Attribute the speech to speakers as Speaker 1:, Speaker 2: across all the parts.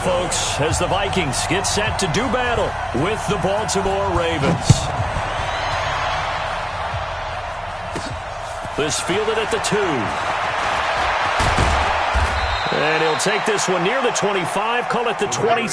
Speaker 1: folks, as the Vikings get set to do battle with the Baltimore Ravens. This fielded at the 2. And he'll take this one near the 25, call it the 20.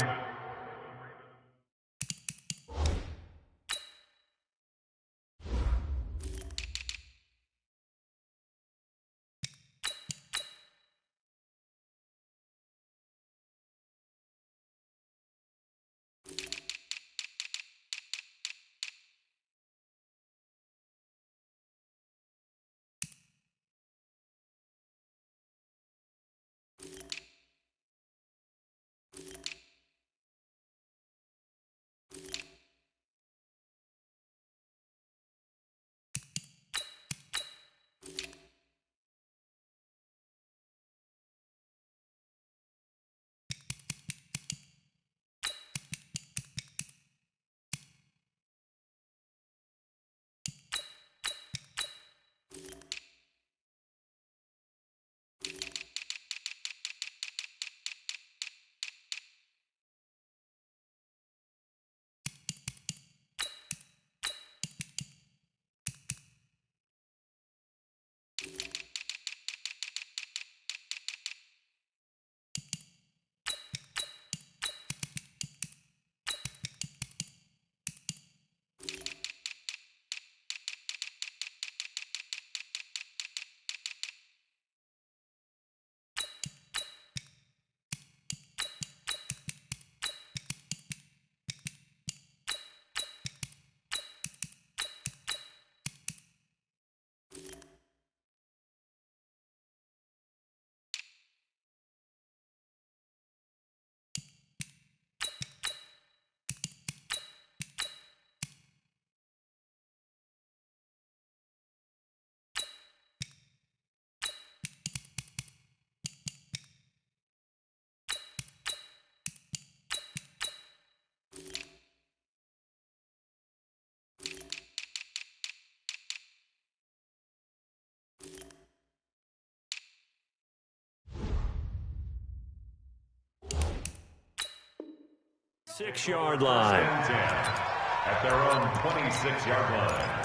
Speaker 1: Six-yard line.
Speaker 2: At their own 26-yard line.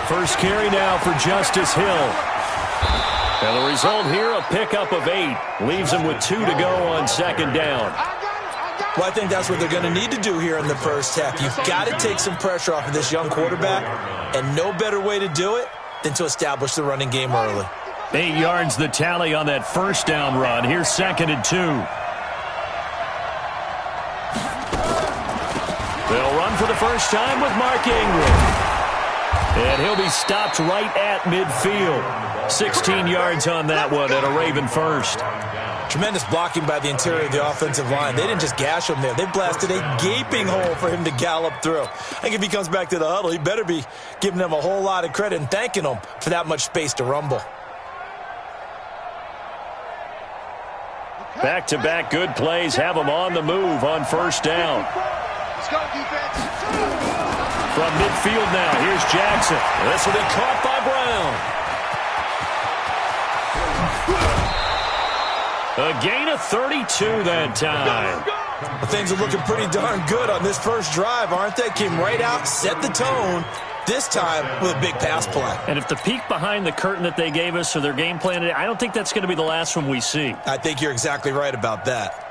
Speaker 1: First carry now for Justice Hill. And the result here, a pickup of 8. Leaves him with 2 to go on second down.
Speaker 3: Well, I think that's what they're going to need to do here in the first half. You've got to take some pressure off of this young quarterback, and no better way to do it than to establish the running game early.
Speaker 1: 8 yards the tally on that first down run. Here's second and 2. They'll run for the first time with Mark Ingram. And he'll be stopped right at midfield. 16 yards on that one and a Raven first.
Speaker 3: Tremendous blocking by the interior of the offensive line. They didn't just gash him there. They blasted a gaping hole for him to gallop through. I think if he comes back to the huddle, he better be giving them a whole lot of credit and thanking them for that much space to rumble.
Speaker 1: Back-to-back good plays have them on the move on first down.
Speaker 4: Let's go, defense.
Speaker 1: From midfield now, here's Jackson. This will be caught by Brown. A gain of 32 that time.
Speaker 3: Well, things are looking pretty darn good on this first drive, aren't they? Came right out, set the tone, this time with a big pass play.
Speaker 1: And if the peek behind the curtain that they gave us or their game plan, I don't think that's going to be the last one we see.
Speaker 3: I think you're exactly right about that.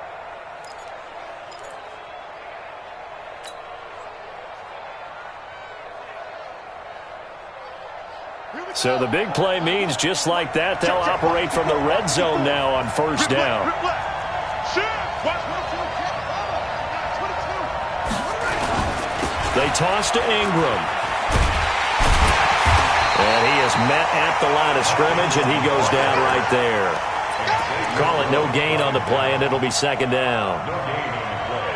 Speaker 1: So the big play means just like that, they'll operate from the red zone now on first down. They toss to Ingram. And he is met at the line of scrimmage, and he goes down right there. Call it no gain on the play, and it'll be second down.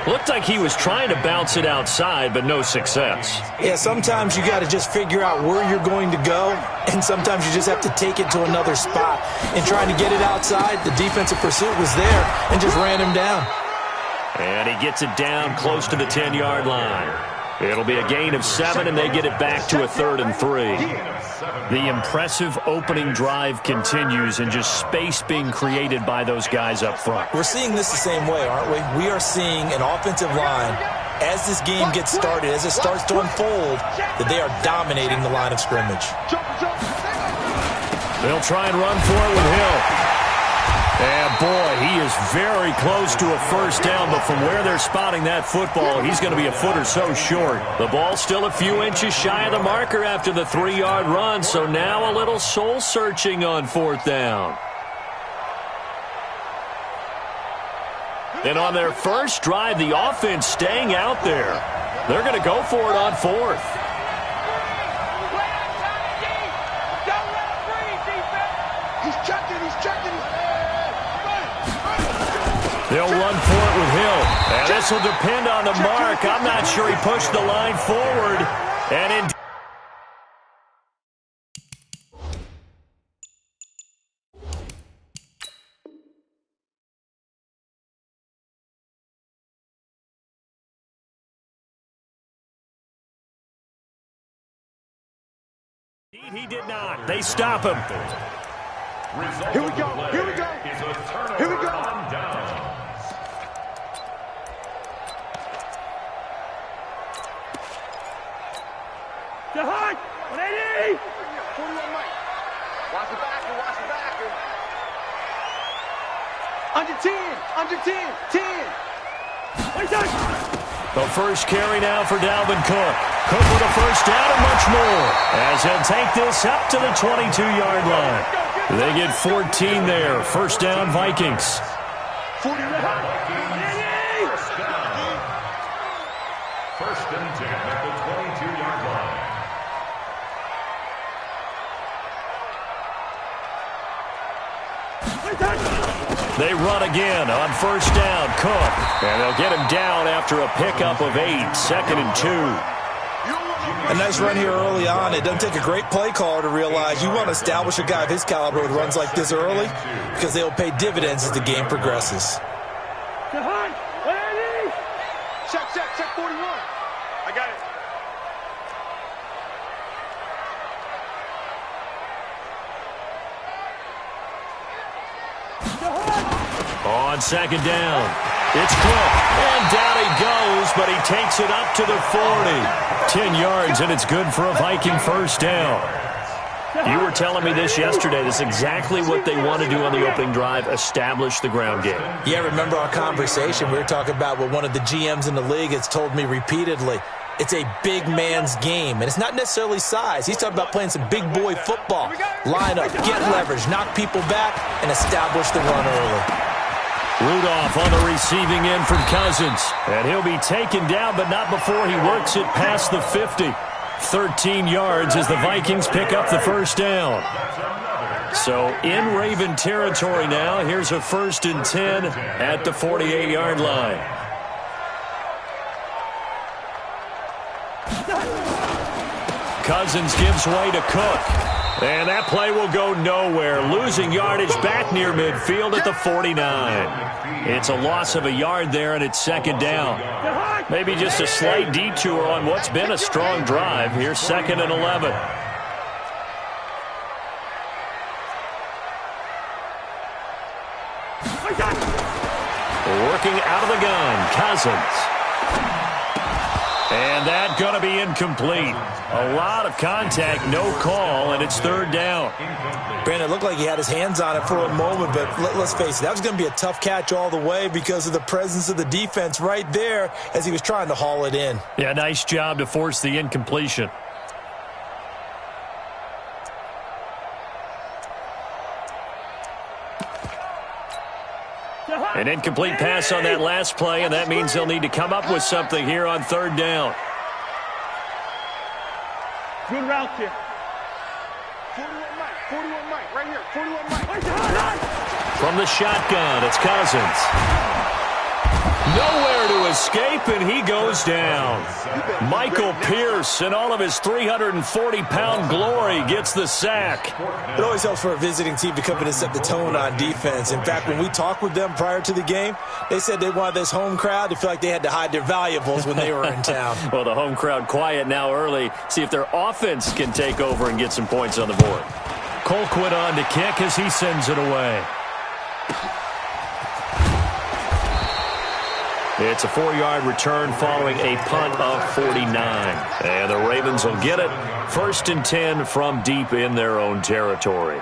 Speaker 1: Looked like he was trying to bounce it outside, but no success.
Speaker 3: Yeah, sometimes you got to just figure out where you're going to go, and sometimes you just have to take it to another spot. And trying to get it outside, the defensive pursuit was there and just ran him down.
Speaker 1: And he gets it down close to the 10-yard line. It'll be a gain of 7, and they get it back to a 3rd and 3. The impressive opening drive continues, and just space being created by those guys up front.
Speaker 3: We're seeing this the same way, aren't we? We are seeing an offensive line, as this game gets started, as it starts to unfold, that they are dominating the line of scrimmage.
Speaker 1: They'll try and run for it with Hill. And, boy, he is very close to a first down, but from where they're spotting that football, he's going to be a foot or so short. The ball's still a few inches shy of the marker after the 3-yard run, so now a little soul-searching on 4th down. And on their first drive, the offense staying out there. They're going to go for it on 4th. They'll run for it with Hill. And this will depend on the mark. I'm not sure he pushed the line forward. And indeed, he did not. They stop him.
Speaker 4: Here we go. Here we go. Here we go.
Speaker 5: The hard! 180!
Speaker 4: 41 Mike. Watch the backer, watch the backer. Under 10, 10.
Speaker 1: The first carry now for Dalvin Cook. Cook with a first down and much more, as he'll take this up to the 22-yard line. They get 14 there. First down, Vikings.
Speaker 4: 41
Speaker 2: First and 10 at the 22-yard line.
Speaker 1: They run again on first down, Cook. And they'll get him down after a pickup of 8, 2nd and 2.
Speaker 3: A nice run here early on. It doesn't take a great play caller to realize you want to establish a guy of his caliber with runs like this early, because they'll pay dividends as the game progresses.
Speaker 4: Check 41. I got it.
Speaker 1: On second down, it's Cook. And down he goes, but he takes it up to the 40. 10 yards, and it's good for a Viking first down. You were telling me this yesterday. This is exactly what they want to do on the opening drive, establish the ground game.
Speaker 3: Yeah, remember our conversation? We were talking about what one of the GMs in the league has told me repeatedly. It's a big man's game, and it's not necessarily size. He's talking about playing some big boy football. Line up, get leverage, knock people back, and establish the run early.
Speaker 1: Rudolph on the receiving end from Cousins. And he'll be taken down, but not before he works it past the 50. 13 yards as the Vikings pick up the first down. So in Raven territory now. Here's a 1st and 10 at the 48-yard line. Cousins gives way to Cook. And that play will go nowhere. Losing yardage back near midfield at the 49. It's a loss of a yard there, and it's second down. Maybe just a slight detour on what's been a strong drive. Here's 2nd and 11. Working out of the gun, Cousins. And that's going to be incomplete. A lot of contact, no call, and it's 3rd down.
Speaker 3: Brandon, it looked like he had his hands on it for a moment, but let's face it, that was going to be a tough catch all the way because of the presence of the defense right there as he was trying to haul it in.
Speaker 1: Yeah, nice job to force the incompletion. An incomplete pass on that last play, and that means they'll need to come up with something here on 3rd down.
Speaker 5: Good route here.
Speaker 4: 41 Mike, right here. 41 Mike.
Speaker 1: From the shotgun, it's Cousins. Nowhere to escape, and he goes down. Michael Pierce, in all of his 340-pound glory, gets the sack.
Speaker 3: It always helps for a visiting team to come in and set the tone on defense. In fact, when we talked with them prior to the game, they said they wanted this home crowd to feel like they had to hide their valuables when they were in town.
Speaker 1: Well, the home crowd quiet now early. See if their offense can take over and get some points on the board. Colquitt on to kick as he sends it away. It's a 4-yard return following a punt of 49. And the Ravens will get it. 1st and 10 from deep in their own territory.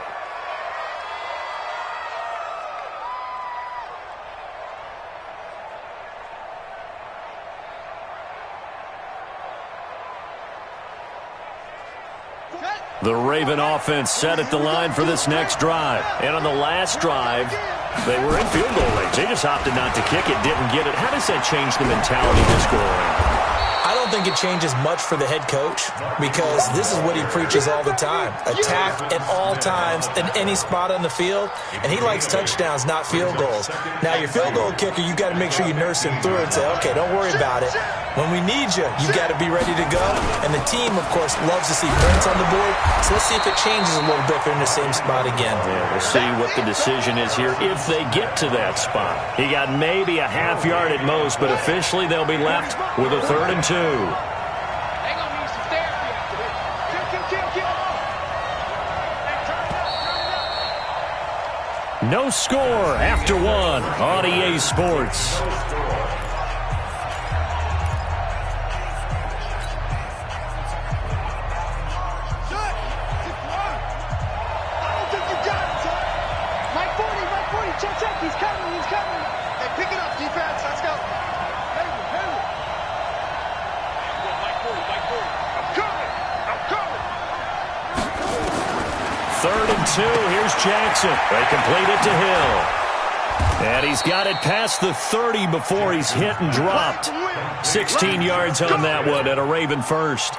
Speaker 1: The Raven offense set at the line for this next drive. And on the last drive, they were in field goal range. They just opted not to kick it, didn't get it. How does that change the mentality this go around?
Speaker 3: I don't think it changes much for the head coach because this is what he preaches all the time. Attack at all times in any spot on the field, and he likes touchdowns, not field goals. Now, your field goal kicker, you got to make sure you nurse him through and say, okay, don't worry about it. When we need you, you've got to be ready to go. And the team, of course, loves to see points on the board. So let's see if it changes a little bit if they're in the same spot again.
Speaker 1: Yeah, we'll see what the decision is here if they get to that spot. He got maybe a half yard at most, but officially they'll be left with a 3rd and 2. No score after 1 on EA Sports. Here's Jackson. They complete it to Hill. And he's got it past the 30 before he's hit and dropped. 16 yards on that one and a Raven first.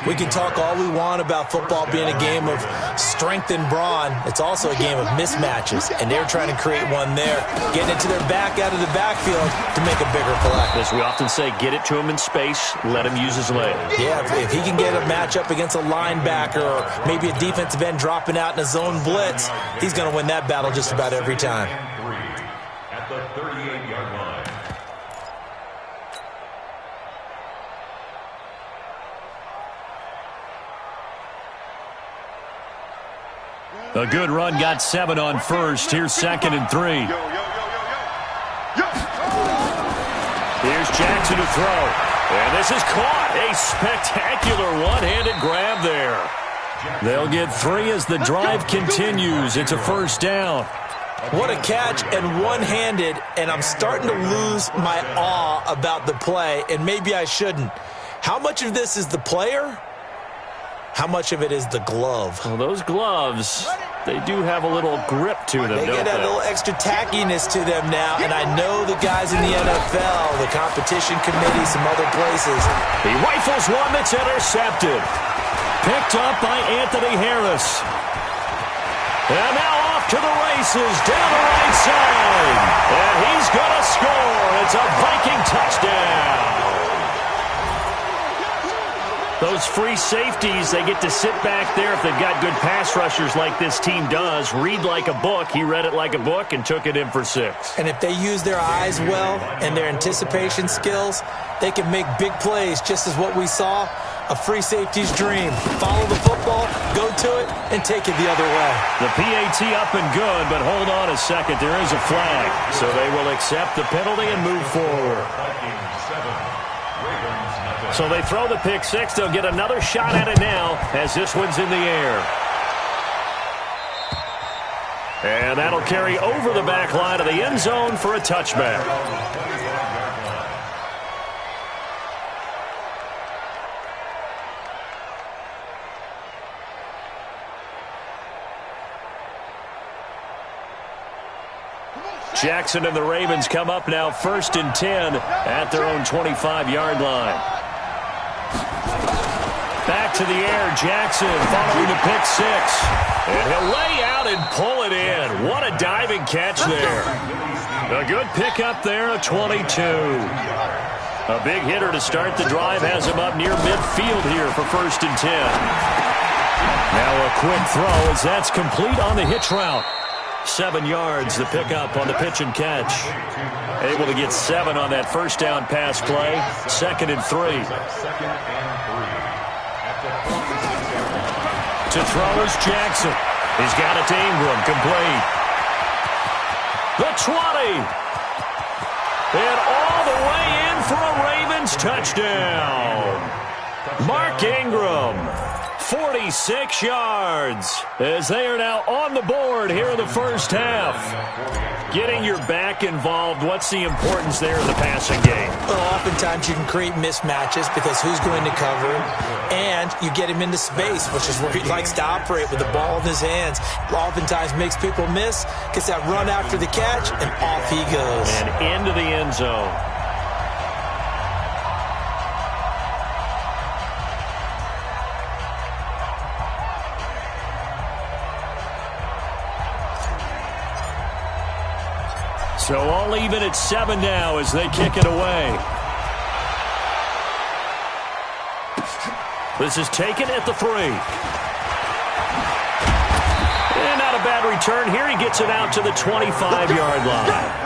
Speaker 3: We can talk all we want about football being a game of strength and brawn. It's also a game of mismatches, and they're trying to create one there, getting it to their back out of the backfield to make a bigger play.
Speaker 1: As we often say, get it to him in space, let him use his leg.
Speaker 3: Yeah, if he can get a matchup against a linebacker or maybe a defensive end dropping out in a zone blitz, he's going to win that battle just about every time.
Speaker 2: At the 38-yard line.
Speaker 1: A good run got 7 on first. Here's 2nd and 3. Here's Jackson to throw. And this is caught. A spectacular one-handed grab there. They'll get 3 as the drive continues. It's a 1st down.
Speaker 3: What a catch and one-handed, and I'm starting to lose my awe about the play, and maybe I shouldn't. How much of this is the player? How much of it is the glove?
Speaker 1: Well, those gloves, they do have a little grip to them,
Speaker 3: They
Speaker 1: don't
Speaker 3: get a
Speaker 1: they?
Speaker 3: little extra tackiness to them now, and I know the guys in the NFL, the competition committee, some other places.
Speaker 1: He rifles one that's intercepted. Picked up by Anthony Harris. And now off to the races down the right side. And he's going to score. It's a Viking touchdown. Those free safeties, they get to sit back there if they've got good pass rushers like this team does. Read like a book. He read it like a book and took it in for 6.
Speaker 3: And if they use their eyes well and their anticipation skills, they can make big plays, just as what we saw, a free safety's dream. Follow the football, go to it, and take it the other way.
Speaker 1: The PAT up and good, but hold on a second. There is a flag. So they will accept the penalty and move forward. So they throw the pick 6. They'll get another shot at it now as this one's in the air. And that'll carry over the back line of the end zone for a touchback. Jackson and the Ravens come up now 1st and 10 at their own 25-yard line. Back to the air, Jackson following the pick 6. And he'll lay out and pull it in. What a diving catch there. A good pickup there, a 22. A big hitter to start the drive has him up near midfield here for 1st and 10. Now a quick throw as that's complete on the hitch route. 7 yards, the pickup on the pitch and catch. Able to get 7 on that first down pass play. 2nd and 3. To throw is Jackson. He's got it to Ingram, complete. The 20. And all the way in for a Ravens touchdown. Mark Ingram, 46 yards, as they are now on the board here in the first half. Getting your back involved, what's the importance there in the passing game?
Speaker 3: Well, oftentimes you can create mismatches because who's going to cover him, and you get him into space, which is where he likes to operate with the ball in his hands. Oftentimes makes people miss, gets that run after the catch, and off he goes.
Speaker 1: And into the end zone. So all even at 7 now as they kick it away. This is taken at the 3. And not a bad return here. He gets it out to the 25-yard line.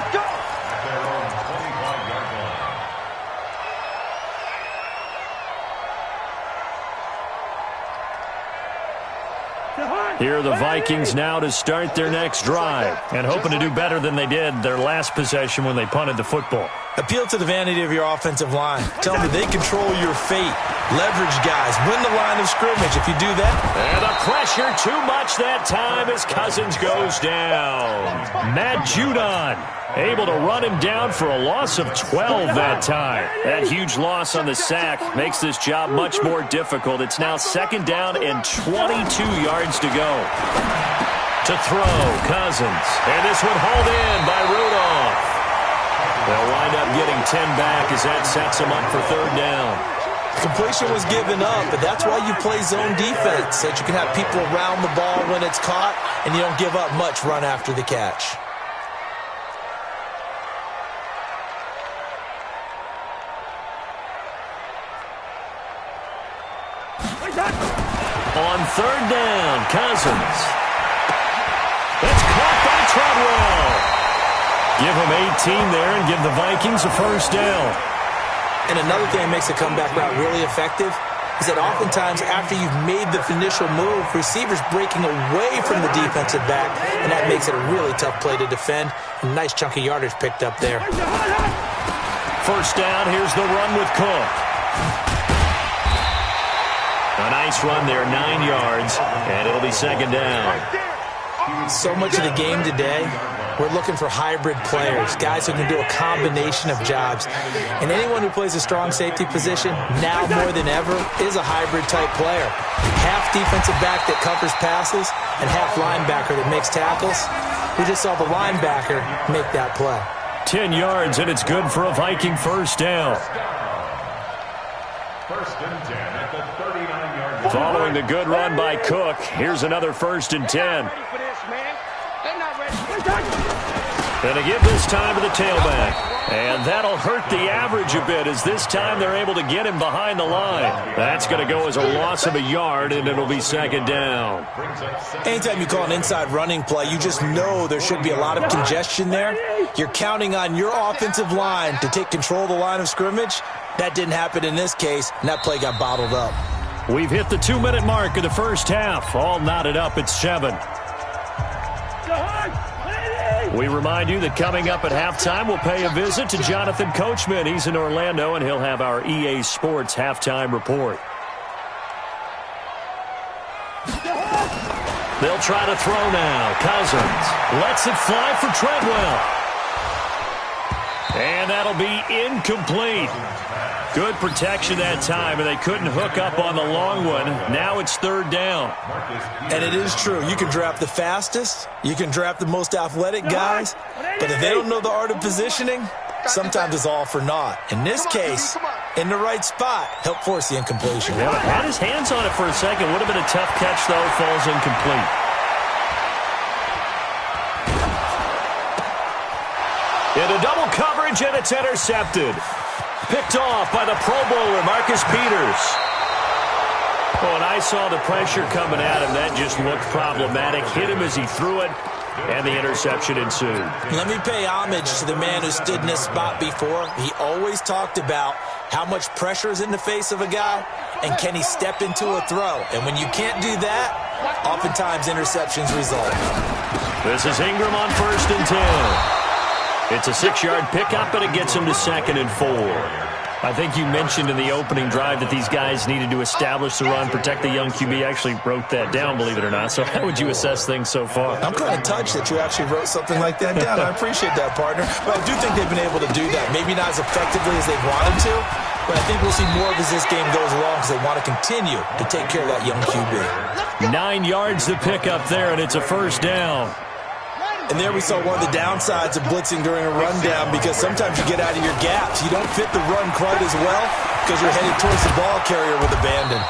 Speaker 1: Here are the Vikings now to start their next drive and hoping to do better than they did their last possession when they punted the football.
Speaker 3: Appeal to the vanity of your offensive line. Tell them that they control your fate. Leverage guys. Win the line of scrimmage if you do that.
Speaker 1: And the pressure too much that time as Cousins goes down. Matt Judon able to run him down for a loss of 12 that time. That huge loss on the sack makes this job much more difficult. It's now 2nd down and 22 yards to go. To throw, Cousins. And this one hauled in by Rudolph. They'll wind up getting 10 back as that sets them up for 3rd down.
Speaker 3: Completion was given up, but that's why you play zone defense, so that you can have people around the ball when it's caught, and you don't give up much run after the catch.
Speaker 1: On 3rd down, Cousins. It's caught by Treadwell. Give him 18 there and give the Vikings a 1st down.
Speaker 3: And another thing that makes a comeback route really effective is that oftentimes after you've made the initial move, receivers breaking away from the defensive back, and that makes it a really tough play to defend. A nice chunk of yardage picked up there.
Speaker 1: 1st down, here's the run with Cook. A nice run there, 9 yards, and it'll be 2nd down.
Speaker 3: So much of the game today, we're looking for hybrid players, guys who can do a combination of jobs. And anyone who plays a strong safety position, now more than ever, is a hybrid-type player. Half defensive back that covers passes and half linebacker that makes tackles. We just saw the linebacker make that play.
Speaker 1: 10 yards, and it's good for a Viking 1st down.
Speaker 2: 1st and 10 at the 39-yard line.
Speaker 1: Following the good run by Cook, here's another 1st and 10. And to give this time to the tailback. And that'll hurt the average a bit as this time they're able to get him behind the line. That's going to go as a loss of a yard, and it'll be 2nd down.
Speaker 3: Anytime you call an inside running play, you just know there should be a lot of congestion there. You're counting on your offensive line to take control of the line of scrimmage. That didn't happen in this case, and that play got bottled up.
Speaker 1: We've hit the 2-minute mark of the first half. All knotted up at 7. We remind you that coming up at halftime, we'll pay a visit to Jonathan Coachman. He's in Orlando, and he'll have our EA Sports halftime report. They'll try to throw now. Cousins lets it fly for Treadwell. And that'll be incomplete. Good protection that time, and they couldn't hook up on the long one. Now it's 3rd down.
Speaker 3: And it is true. You can draft the fastest. You can draft the most athletic guys. But if they don't know the art of positioning, sometimes it's all for naught. In this case, in the right spot, help force the incompletion.
Speaker 1: Yeah, had his hands on it for a second. Would have been a tough catch, though. Falls incomplete. charge, and it's intercepted. Picked off by the Pro Bowler, Marcus Peters. Oh, and I saw the pressure coming at him. That just looked problematic. Hit him as he threw it, and the interception ensued.
Speaker 3: Let me pay homage to the man who stood in this spot before. He always talked about how much pressure is in the face of a guy, and can he step into a throw. And when you can't do that, oftentimes interceptions result.
Speaker 1: This is Ingram on 1st and 10. It's a 6-yard pickup, and it gets him to 2nd and 4. I think you mentioned in the opening drive that these guys needed to establish the run, protect the young QB. Actually wrote that down, believe it or not. So how would you assess things so far?
Speaker 3: I'm kind of touched that you actually wrote something like that down. I appreciate that, partner. But I do think they've been able to do that. Maybe not as effectively as they wanted to, but I think we'll see more of as this game goes along because they want to continue to take care of that young QB.
Speaker 1: 9 yards to pick up there, and it's a 1st down.
Speaker 3: And there we saw one of the downsides of blitzing during a rundown because sometimes you get out of your gaps. You don't fit the run quite as well because you're headed towards the ball carrier with abandon.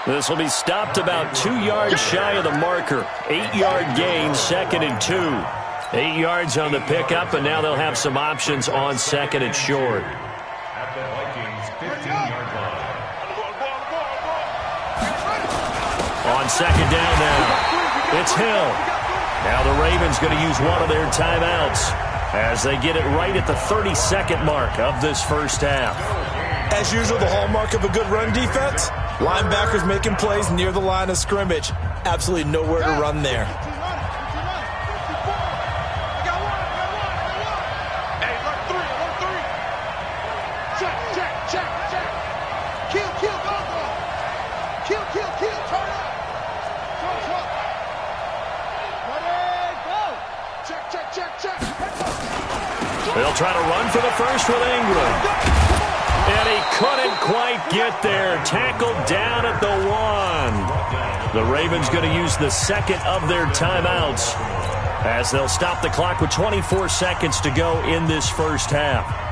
Speaker 1: This will be stopped about 2 yards shy of the marker. 8-yard gain, 2nd and 2. 8 yards on the pickup, and now they'll have some options on 2nd and short.
Speaker 2: At the Vikings' 15-yard line.
Speaker 1: On 2nd down now, it's Hill. Now the Ravens going to use one of their timeouts as they get it right at the 32nd mark of this 1st half.
Speaker 3: As usual, the hallmark of a good run defense, linebackers making plays near the line of scrimmage. Absolutely nowhere to run there.
Speaker 1: They'll try to run for the first with Ingram. And he couldn't quite get there. Tackled down at the 1. The Ravens going to use the 2nd of their timeouts as they'll stop the clock with 24 seconds to go in this 1st half.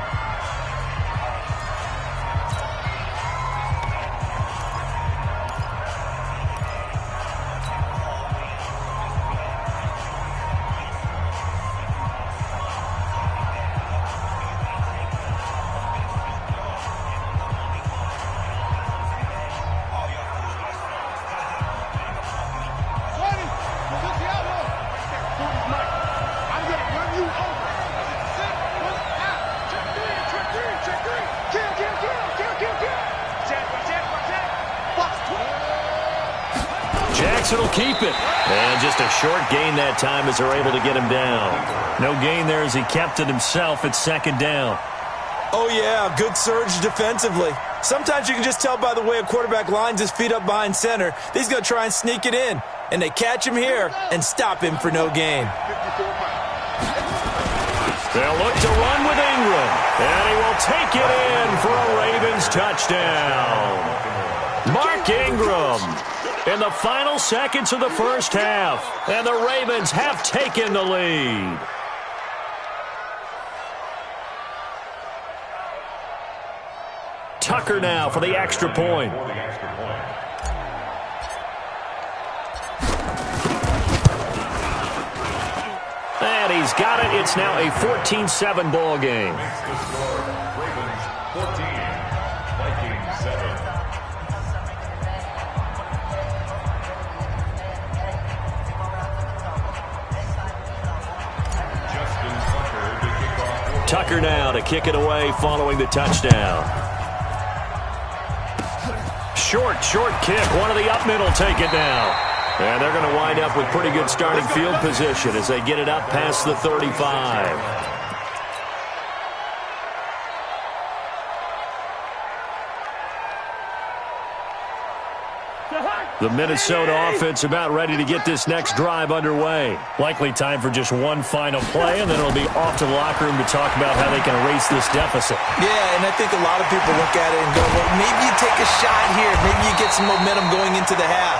Speaker 1: Will keep it. And just a short gain that time as they're able to get him down. No gain there as he kept it himself at 2nd down.
Speaker 3: Oh, yeah, good surge defensively. Sometimes you can just tell by the way a quarterback lines his feet up behind center. He's going to try and sneak it in. And they catch him here and stop him for no gain.
Speaker 1: They'll look to run with Ingram. And he will take it in for a Ravens touchdown. Mark Ingram in the final seconds of the 1st half. And the Ravens have taken the lead. Tucker now for the extra point. And he's got it. It's now a 14-7 ball game.
Speaker 2: Ravens 14, Vikings 7.
Speaker 1: Tucker now to kick it away following the touchdown. Short kick. One of the up middle take it down. And they're going to wind up with pretty good starting field position as they get it up past the 35. The Minnesota offense about ready to get this next drive underway. Likely time for just one final play, and then it'll be off to the locker room to talk about how they can erase this deficit.
Speaker 3: Yeah, and I think a lot of people look at it and go, well, maybe you take a shot here. Maybe you get some momentum going into the half.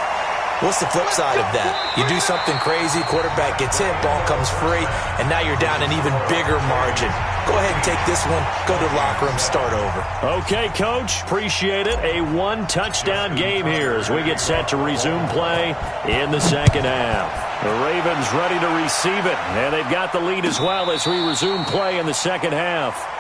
Speaker 3: What's the flip side of that? You do something crazy, quarterback gets hit, ball comes free, and now you're down an even bigger margin. Go ahead and take this one, go to the locker room, start over.
Speaker 1: Okay, Coach, appreciate it. A one-touchdown game here as we get set to resume play in the 2nd half. The Ravens ready to receive it, and they've got the lead as well as we resume play in the second half.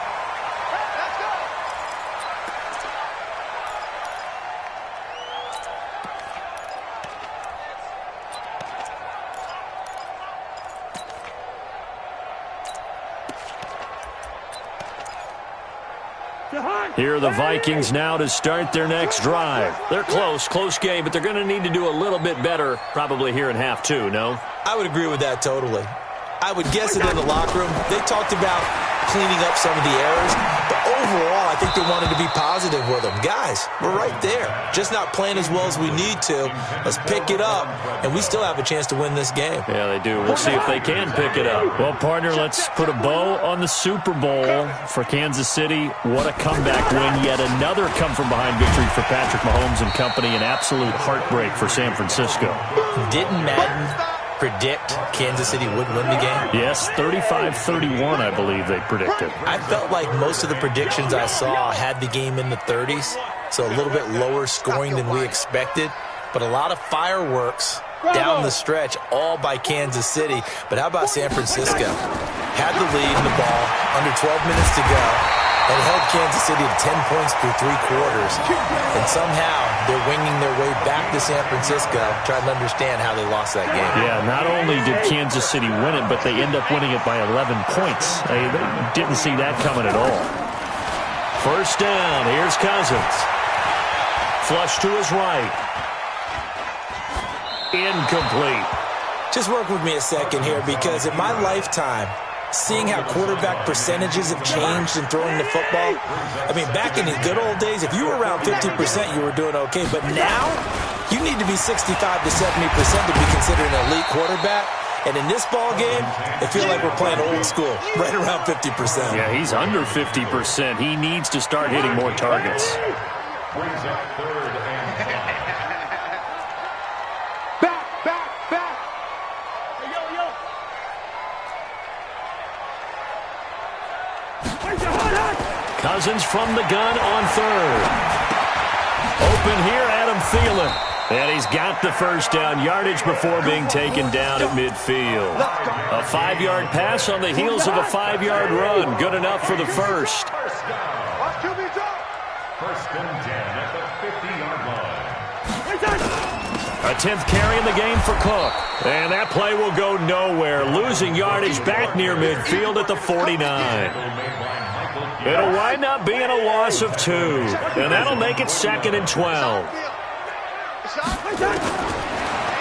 Speaker 1: Here are the Vikings now to start their next drive. They're close game, but they're going to need to do a little bit better probably here in half two, no?
Speaker 3: I would agree with that totally. I would guess that in the locker room, they talked about cleaning up some of the errors, but overall, I think they wanted to be positive with them. Guys, we're right there. Just not playing as well as we need to. Let's pick it up, and we still have a chance to win this game.
Speaker 1: Yeah, they do. We'll see if they can pick it up. Well, partner, let's put a bow on the Super Bowl for Kansas City. What a comeback win. Yet another come-from-behind victory for Patrick Mahomes and company. An absolute heartbreak for San Francisco.
Speaker 3: Didn't Madden predict Kansas City would win the game?
Speaker 1: Yes, 35-31, I believe they predicted.
Speaker 3: I felt like most of the predictions I saw had the game in the 30s, so a little bit lower scoring than we expected, but a lot of fireworks down the stretch, all by Kansas City. But how about San Francisco? Had the lead in the ball, under 12 minutes to go, and held Kansas City to 10 points through 3 quarters. And somehow they're winging their way back to San Francisco, trying to understand how they lost that game.
Speaker 1: Yeah, not only did Kansas City win it, but they end up winning it by 11 points. They didn't see that coming at all. First down, here's Cousins. Flush to his right. Incomplete.
Speaker 3: Just work with me a second here, because in my lifetime, seeing how quarterback percentages have changed in throwing the football. I mean, back in the good old days, if you were around 50%, you were doing okay. But now, you need to be 65 to 70% to be considered an elite quarterback. And in this ball game, I feel like we're playing old school, right around 50%.
Speaker 1: Yeah, he's under 50%. He needs to start hitting more targets.
Speaker 2: Brings up 3rd and 5.
Speaker 4: Back.
Speaker 1: Cousins from the gun on 3rd. Open here, Adam Thielen. And he's got the first down yardage before being taken down at midfield. A 5-yard pass on the heels of a 5-yard run. Good enough for the first.
Speaker 2: First and 10 at the 50-yard line.
Speaker 1: A 10th carry in the game for Cook. And that play will go nowhere. Losing yardage back near midfield at the 49. It'll wind up being a loss of 2. And that'll make it 2nd and 12.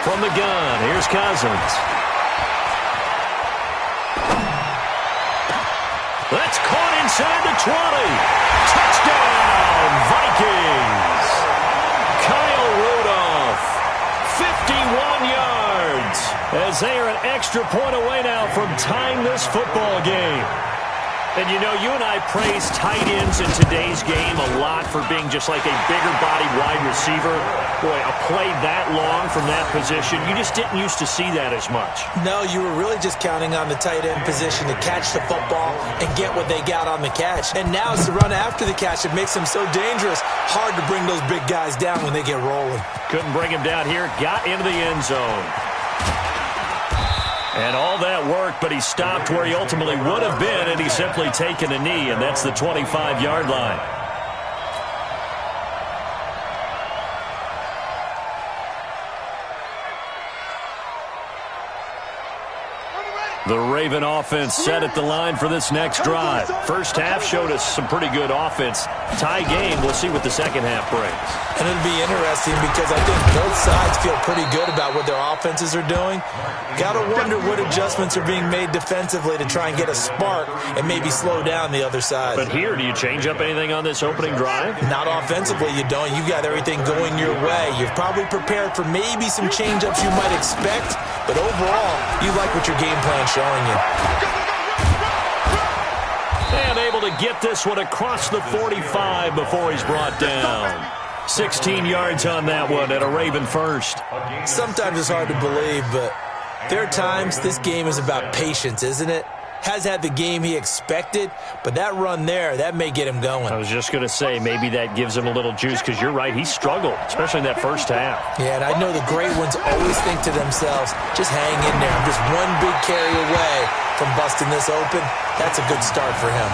Speaker 1: From the gun, here's Cousins. That's caught inside the 20. Touchdown, Vikings. Kyle Rudolph, 51 yards, as they are an extra point away now from tying this football game. And, you know, you and I praise tight ends in today's game a lot for being just like a bigger-bodied wide receiver. Boy, a play that long from that position, you just didn't used to see that as much.
Speaker 3: No, you were really just counting on the tight end position to catch the football and get what they got on the catch. And now it's the run after the catch that makes them so dangerous. Hard to bring those big guys down when they get rolling.
Speaker 1: Couldn't bring him down here. Got into the end zone. And all that worked, but he stopped where he ultimately would have been, and he's simply taken a knee, and that's the 25-yard line. The Raven offense set at the line for this next drive. First half showed us some pretty good offense. Tie game, we'll see what the second half brings.
Speaker 3: And it'll be interesting because I think both sides feel pretty good about what their offenses are doing. Got to wonder what adjustments are being made defensively to try and get a spark and maybe slow down the other side.
Speaker 1: But here, do you change up anything on this opening drive?
Speaker 3: Not offensively, you don't. You've got everything going your way. You've probably prepared for maybe some change-ups you might expect, but overall, you like what your game plan's showing you.
Speaker 1: And able to get this one across the 45 before he's brought down. 16 yards on that one at a Raven first.
Speaker 3: Sometimes it's hard to believe, but there are times this game is about patience, isn't it? has had the game he expected, but that run there, that may get him going.
Speaker 1: I was just going to say, maybe that gives him a little juice, because you're right, he struggled, especially in that first half.
Speaker 3: Yeah, and I know the great ones always think to themselves, just hang in there. I'm just one big carry away from busting this open. That's a good start for him.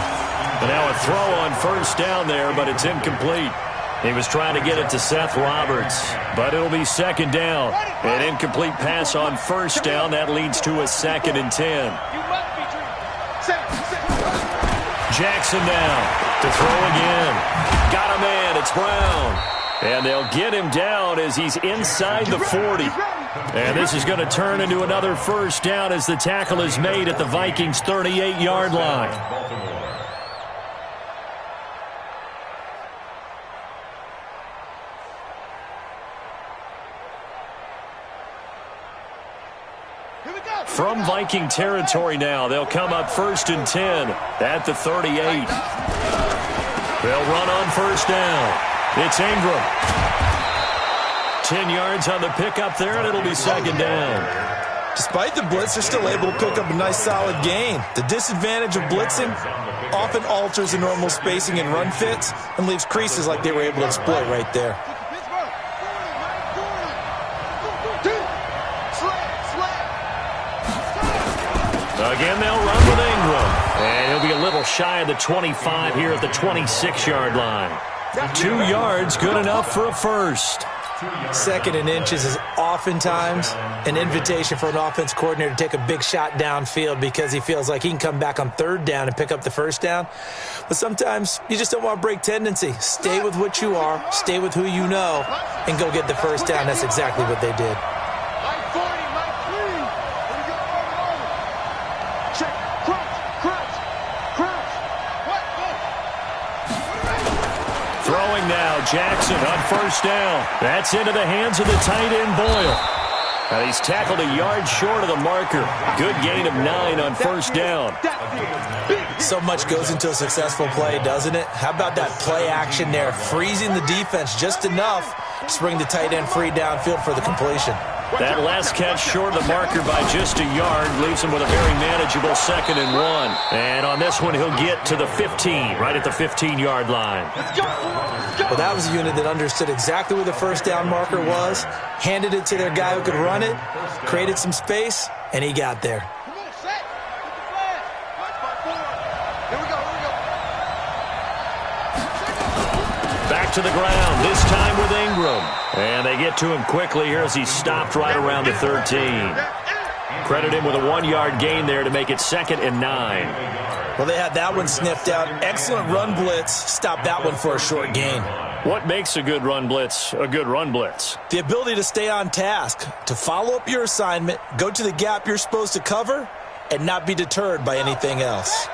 Speaker 1: And now a throw on first down there, but it's incomplete. He was trying to get it to Seth Roberts, but it'll be second down. An incomplete pass on first down. That leads to a 2nd and 10. Jackson now to throw again. Got a man. It's Brown. And they'll get him down as he's inside the 40. And this is going to turn into another first down as the tackle is made at the Vikings' 38-yard line. From Viking territory now, they'll come up 1st and 10 at the 38. They'll run on first down. It's Ingram. 10 yards on the pickup there, and it'll be second down.
Speaker 3: Despite the blitz, they're still able to pick up a nice solid gain. The disadvantage of blitzing often alters the normal spacing and run fits and leaves creases like they were able to exploit right there.
Speaker 1: Again, they'll run with Ingram. And he'll be a little shy of the 25 here at the 26-yard line. 2 yards, good enough for a first.
Speaker 3: 2nd and inches is oftentimes an invitation for an offense coordinator to take a big shot downfield because he feels like he can come back on 3rd down and pick up the first down. But sometimes you just don't want to break tendency. Stay with what you are, stay with who you know, and go get the first down. That's exactly what they did.
Speaker 1: Throwing now, Jackson on first down. That's into the hands of the tight end, Boyle. And he's tackled a yard short of the marker. Good gain of 9 on first down.
Speaker 3: So much goes into a successful play, doesn't it? How about that play action there? Freezing the defense just enough to bring the tight end free downfield for the completion.
Speaker 1: That last catch short of the marker by just a yard leaves him with a very manageable 2nd and 1. And on this one, he'll get to the 15, right at the 15-yard line.
Speaker 3: Well, that was a unit that understood exactly where the first down marker was, handed it to their guy who could run it, created some space, and he got there.
Speaker 1: Back to the ground, this time with Ingram. And they get to him quickly here as he stopped right around the 13. Credit him with a 1-yard gain there to make it 2nd and 9.
Speaker 3: Well, they had that one sniffed out. Excellent run blitz. Stopped that one for a short gain.
Speaker 1: What makes a good run blitz a good run blitz?
Speaker 3: The ability to stay on task, to follow up your assignment, go to the gap you're supposed to cover, and not be deterred by anything else.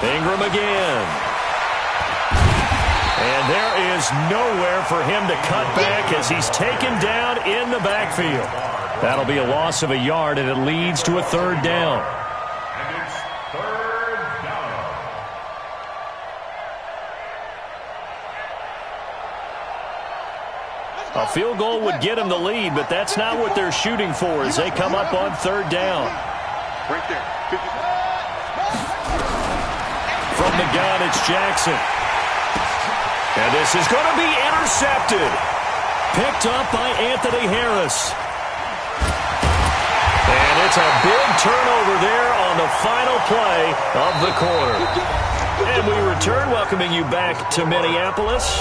Speaker 1: Ingram again. And there is nowhere for him to cut back as he's taken down in the backfield. That'll be a loss of a yard, and it leads to a 3rd down.
Speaker 2: And it's 3rd down.
Speaker 1: A field goal would get him the lead, but that's not what they're shooting for as they come up on 3rd down.
Speaker 4: Right there.
Speaker 1: From the gun, it's Jackson. And this is going to be intercepted. Picked up by Anthony Harris. And it's a big turnover there on the final play of the quarter. And we return, welcoming you back to Minneapolis.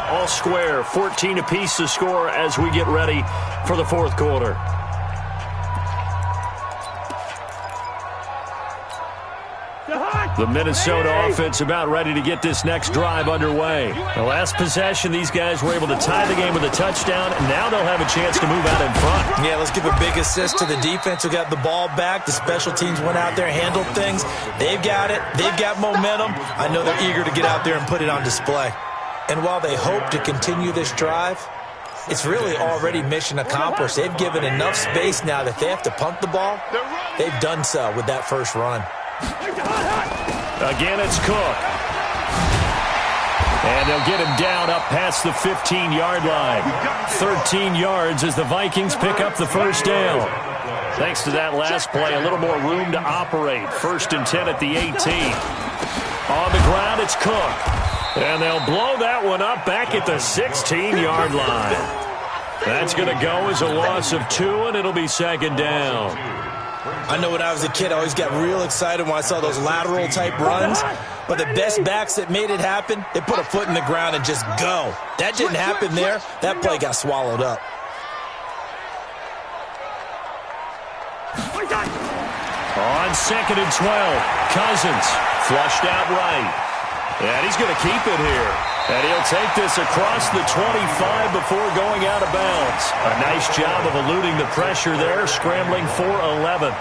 Speaker 1: All square, 14 apiece to score as we get ready for the 4th quarter. The Minnesota offense about ready to get this next drive underway. The last possession, these guys were able to tie the game with a touchdown, and now they'll have a chance to move out in front.
Speaker 3: Yeah, let's give a big assist to the defense who got the ball back. The special teams went out there, handled things. They've got it. They've got momentum. I know they're eager to get out there and put it on display. And while they hope to continue this drive, it's really already mission accomplished. They've given enough space now that they have to punt the ball. They've done so with that first run.
Speaker 1: Again, it's Cook. And they'll get him down up past the 15-yard line. 13 yards as the Vikings pick up the first down. Thanks to that last play, a little more room to operate. 1st and 10 at the 18. On the ground, it's Cook. And they'll blow that one up back at the 16-yard line. That's going to go as a loss of 2, and it'll be 2nd down.
Speaker 3: I know when I was a kid, I always got real excited when I saw those lateral-type runs. But the best backs that made it happen, they put a foot in the ground and just go. That didn't happen there. That play got swallowed up.
Speaker 1: On 2nd and 12, Cousins flushed out right. And he's going to keep it here. And he'll take this across the 25 before going out of bounds. A nice job of eluding the pressure there, scrambling for 11.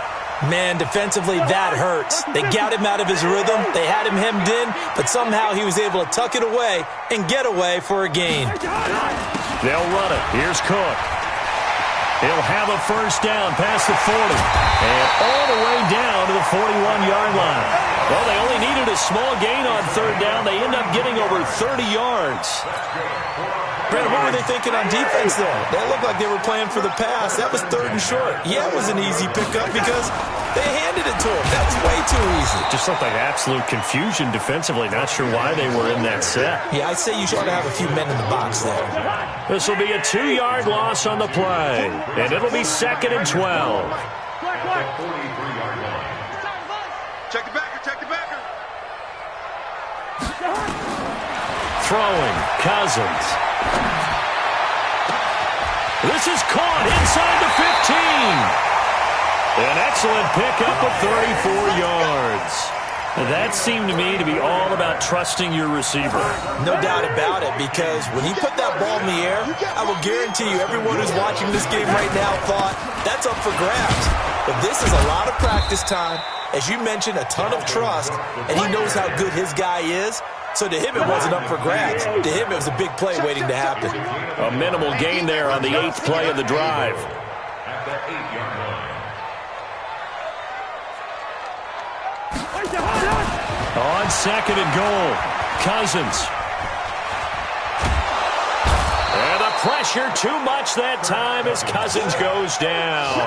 Speaker 3: Man, defensively, that hurts. They got him out of his rhythm. They had him hemmed in, but somehow he was able to tuck it away and get away for a gain.
Speaker 1: They'll run it. Here's Cook. He'll have a first down past the 40. And all the way down to the 41-yard line. Well, they only needed a small gain on 3rd down. They end up getting over 30 yards.
Speaker 3: Brandon, what were they thinking on defense there? They looked like they were playing for the pass. That was 3rd and short. Yeah, it was an easy pickup because they handed it to him. That was way too easy.
Speaker 1: Just looked like absolute confusion defensively. Not sure why they were in that set.
Speaker 3: Yeah, I'd say you should have a few men in the box there.
Speaker 1: This will be a 2-yard loss on the play. And it'll be 2nd and 12.
Speaker 4: Check the backer, check the backer.
Speaker 1: Throwing, Cousins. This is caught inside the 15. An excellent pickup of 34 yards. That seemed to me to be all about trusting your receiver.
Speaker 3: No doubt about it, because when he put that ball in the air, I will guarantee you everyone who's watching this game right now thought, that's up for grabs. But this is a lot of practice time. As you mentioned, a ton of trust, and he knows how good his guy is. So to him, it wasn't up for grabs. To him, it was a big play waiting to happen.
Speaker 1: A minimal gain there on the 8th play of the drive.
Speaker 2: At the 8-yard line.
Speaker 1: On 2nd and goal, Cousins. And the pressure too much that time as Cousins goes down.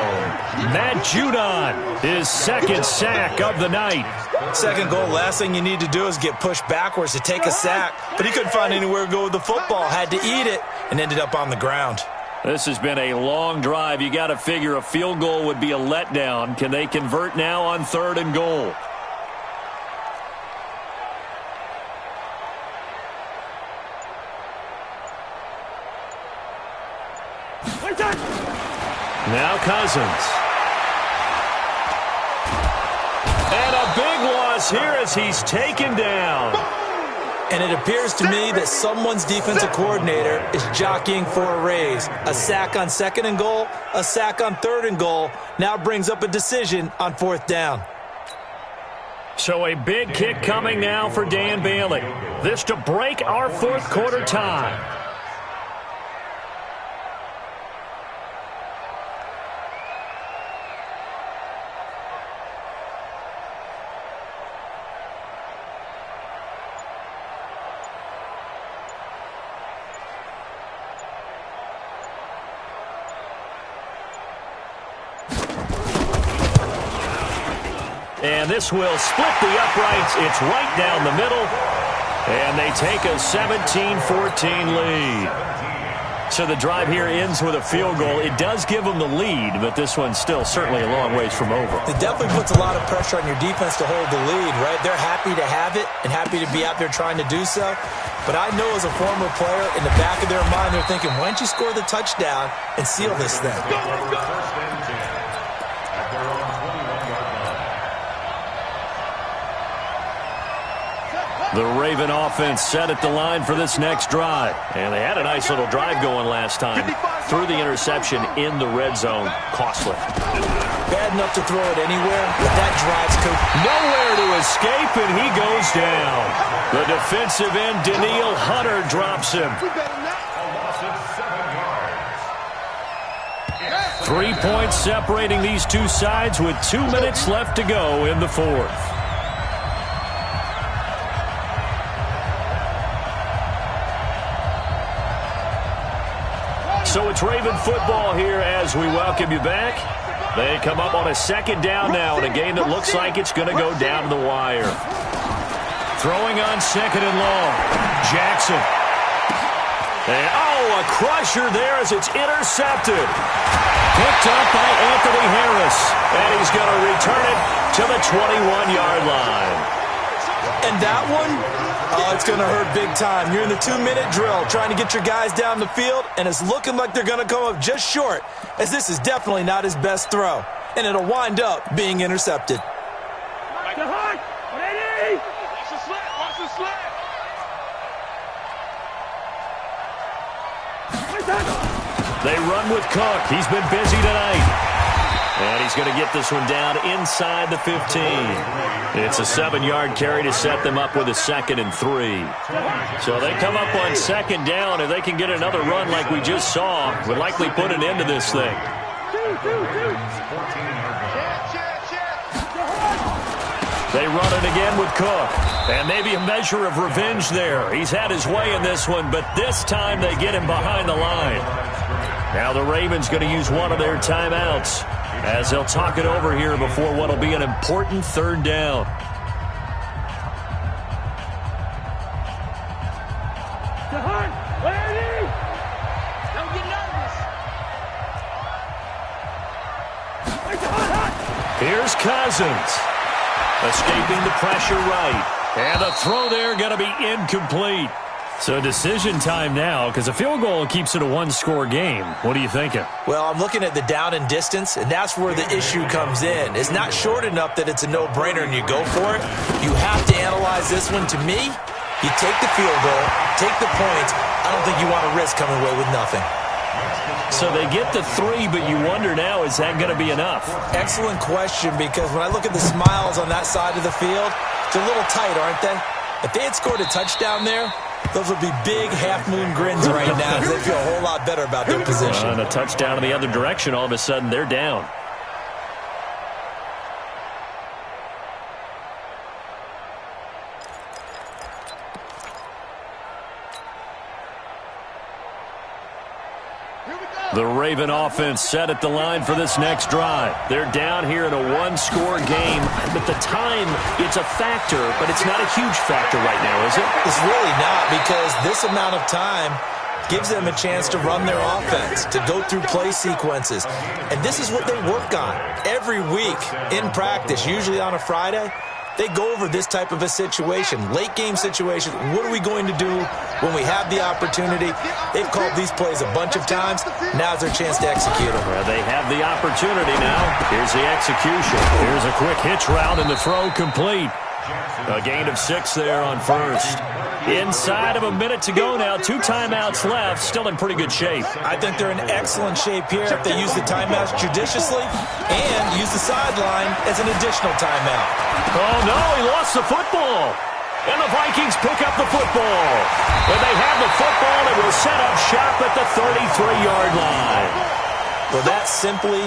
Speaker 1: Matt Judon, his 2nd sack of the night.
Speaker 3: 2nd goal, last thing you need to do is get pushed backwards to take a sack. But he couldn't find anywhere to go with the football, had to eat it, and ended up on the ground.
Speaker 1: This has been a long drive. You got to figure a field goal would be a letdown. Can they convert now on 3rd and goal? Now Cousins. And a big loss here as he's taken down.
Speaker 3: And it appears to me that someone's defensive coordinator is jockeying for a raise. A sack on 2nd and goal, a sack on 3rd and goal, now brings up a decision on 4th down.
Speaker 1: So a big kick coming now for Dan Bailey. This to break our 4th quarter time. And this will split the uprights. It's right down the middle. And they take a 17-14 lead. So the drive here ends with a field goal. It does give them the lead, but this one's still certainly a long ways from over.
Speaker 3: It definitely puts a lot of pressure on your defense to hold the lead, right? They're happy to have it and happy to be out there trying to do so. But I know as a former player, in the back of their mind, they're thinking, why don't you score the touchdown and seal this thing?
Speaker 1: The Raven offense set at the line for this next drive. And they had a nice little drive going last time. Threw the interception in the red zone. Costly.
Speaker 3: Bad enough to throw it anywhere, but that drive's
Speaker 1: nowhere to escape, and he goes down. The defensive end, Daniil Hunter, drops him. 3 points separating these two sides with 2 minutes left to go in the 4th. So it's Raven football here as we welcome you back. They come up on a second down now in a game that looks like it's going to go down to the wire. Throwing on second and long. Jackson. And, a crusher there as it's intercepted. Picked up by Anthony Harris. And he's going to return it to the 21-yard line.
Speaker 3: And that one, it's going to hurt big time. You're in the 2-minute drill trying to get your guys down the field, and it's looking like they're going to come up just short, as this is definitely not his best throw. And it'll wind up being intercepted.
Speaker 5: Back to Hunt. 180. Watch the slant. Watch the slant.
Speaker 1: They run with Cook. He's been busy tonight. And he's going to get this one down inside the 15. It's a 7-yard carry to set them up with a 2nd and 3. So they come up on second down. If they can get another run like we just saw, would likely put an end to this thing. They run it again with Cook. And maybe a measure of revenge there. He's had his way in this one, but this time they get him behind the line. Now the Ravens going to use one of their timeouts as they'll talk it over here before what will be an important 3rd down.
Speaker 5: Don't get nervous.
Speaker 1: Here's Cousins. Escaping the pressure right. And the throw there going to be incomplete. So decision time now, because a field goal keeps it a 1-score game. What are you thinking?
Speaker 3: Well, I'm looking at the down and distance, and that's where the issue comes in. It's not short enough that it's a no-brainer and you go for it. You have to analyze this one. To me, you take the field goal, take the points. I don't think you want to risk coming away with nothing.
Speaker 1: So they get the 3, but you wonder now, is that going to be enough?
Speaker 3: Excellent question, because when I look at the smiles on that side of the field, they're a little tight, aren't they? If they had scored a touchdown there, those would be big half-moon grins right now. They feel a whole lot better about their position.
Speaker 1: And a touchdown in the other direction, all of a sudden they're down. The Raven offense set at the line for this next drive. They're down here in a 1-score game. But the time, it's a factor, but it's not a huge factor right now, is it?
Speaker 3: It's really not, because this amount of time gives them a chance to run their offense, to go through play sequences. And this is what they work on every week in practice, usually on a Friday. They go over this type of a situation, late-game situation. What are we going to do when we have the opportunity? They've called these plays a bunch of times. Now's their chance to execute them.
Speaker 1: Well, they have the opportunity now. Here's the execution. Here's a quick hitch route, and the throw complete. A gain of 6 there on first. Inside of a minute to go now. 2 timeouts left. Still in pretty good shape.
Speaker 3: I think they're in excellent shape here if they use the timeouts judiciously and use the sideline as an additional timeout.
Speaker 1: Oh, no, he lost the football. And the Vikings pick up the football. When they have the football, it will set up shop at the 33-yard line.
Speaker 3: Well, that simply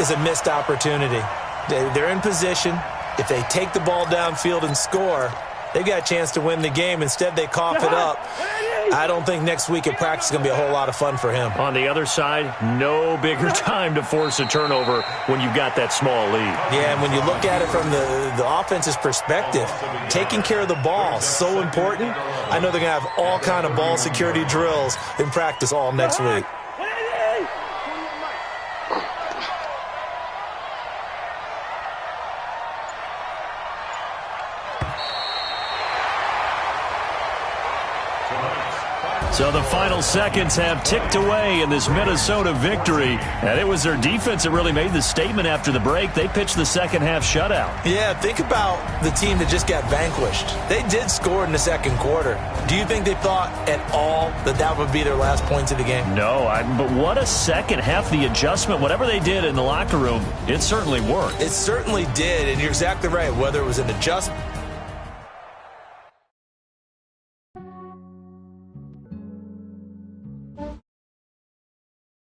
Speaker 3: is a missed opportunity. They're in position. If they take the ball downfield and score, they've got a chance to win the game. Instead, they cough it up. I don't think next week at practice is going to be a whole lot of fun for him.
Speaker 1: On the other side, no bigger time to force a turnover when you've got that small lead.
Speaker 3: Yeah, and when you look at it from the offense's perspective, taking care of the ball is so important. I know they're going to have all kind of ball security drills in practice all next week.
Speaker 1: So the final seconds have ticked away in this Minnesota victory. And it was their defense that really made the statement after the break. They pitched the second-half shutout.
Speaker 3: Yeah, think about the team that just got vanquished. They did score in the second quarter. Do you think they thought at all that that would be their last points of the game?
Speaker 1: No, but what a second half. The adjustment, whatever they did in the locker room, it certainly worked.
Speaker 3: It certainly did, and you're exactly right. Whether it was an adjustment,